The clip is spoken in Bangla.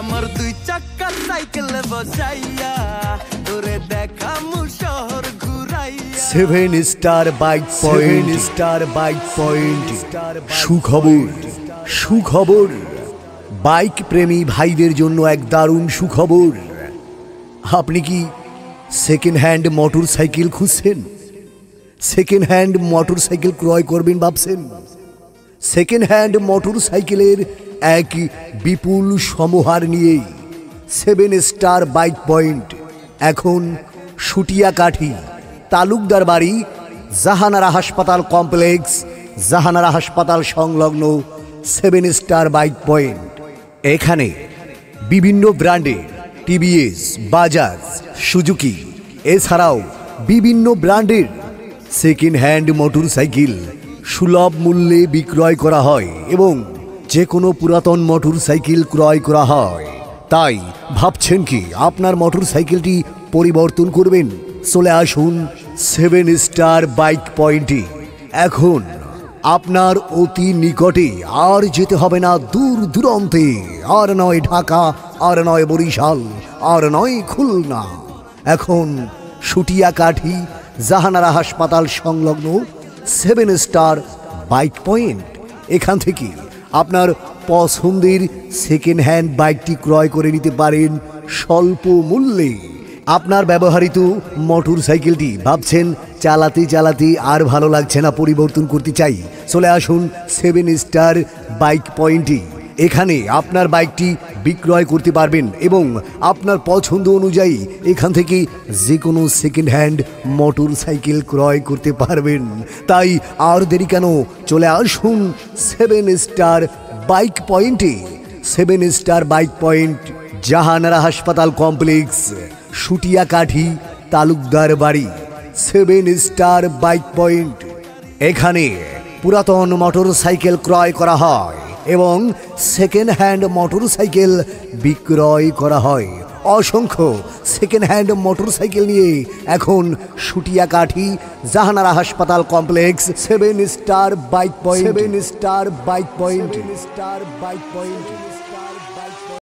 আমার দুই চাক্কা সাইকেলে বসাইয়া তোরে দেখামু শহর ঘুরাইয়া। 7 star bike point, star bike point. সুখবর, সুখবর, বাইক প্রেমী ভাইদের জন্য এক দারুণ সুখবর। আপনি কি সেকেন্ড হ্যান্ড মোটর সাইকেল খুঁজছেন? সেকেন্ড হ্যান্ড মোটর সাইকেল ক্রয় করবেন ভাবছেন? সেকেন্ড হ্যান্ড মোটর সাইকেলের এক বিপুল সমাহার নিয়ে 7 স্টার বাইক পয়েন্ট এখন সুটিয়াকাঠি, তালুকদার বাড়ি, জাহানারা হাসপাতাল কমপ্লেক্স, জাহানারা হাসপাতাল সংলগ্ন 7 স্টার বাইক পয়েন্ট। এখানে বিভিন্ন ব্র্যান্ডের টিভিএস, বাজাজ, সুজুকি এছাড়াও বিভিন্ন ব্র্যান্ডের সেকেন্ড হ্যান্ড মোটর সাইকেল সুলভ মূল্যে বিক্রয় করা হয় এবং যে কোনো পুরাতন মোটর সাইকেল ক্রয় করা হয়। তাই ভাবছেন কি আপনার মোটর সাইকেলটি পরিবর্তন করবেন? চলে আসুন 7 স্টার বাইক পয়েন্টে। এখন আপনার অতি নিকটে, আর যেতে হবে না দূর দূরান্তে, আর নয় ঢাকা, আর নয় বরিশাল, আর নয় খুলনা। এখন সুটিয়াকাঠি, জাহানারা হাসপাতাল সংলগ্ন 7 স্টার বাইক পয়েন্ট। এখান থেকে আপনার পছন্দের সেকেন্ড হ্যান্ড বাইকটি ক্রয় করে নিতে পারেন স্বল্প মূল্যে। আপনার ব্যবহৃত মোটর সাইকেলটি ভাবছেন চালাতে চালাতে আর ভালো লাগছে না, পরিবর্তন করতে চাই? চলে আসুন 7 স্টার বাইক পয়েন্টে। এখানে আপনার বাইকটি বিক্রয় করতে পারবেন এবং আপনার পছন্দ অনুযায়ী এখান থেকে যে কোনো সেকেন্ড হ্যান্ড মোটর সাইকেল ক্রয় করতে পারবেন। তাই আর দেরি কেন, চলে আসুন 7 স্টার বাইক পয়েন্টে। 7 স্টার বাইক পয়েন্ট, জাহানারা হাসপাতাল কমপ্লেক্স, সুটিয়াকাঠি, তালুকদার বাড়ি। 7 স্টার বাইক পয়েন্ট। এখানে পুরাতন মোটর সাইকেল ক্রয় করা হয় এবং সেকেন্ড হ্যান্ড মোটর সাইকেল বিক্রয় করা হয়। অসংখ্য সেকেন্ড হ্যান্ড মোটর সাইকেল নিয়ে এখন সুটিয়াকাঠি, জাহানারা হাসপাতাল complex 7 star bike point. 7 star bike point, star bike point.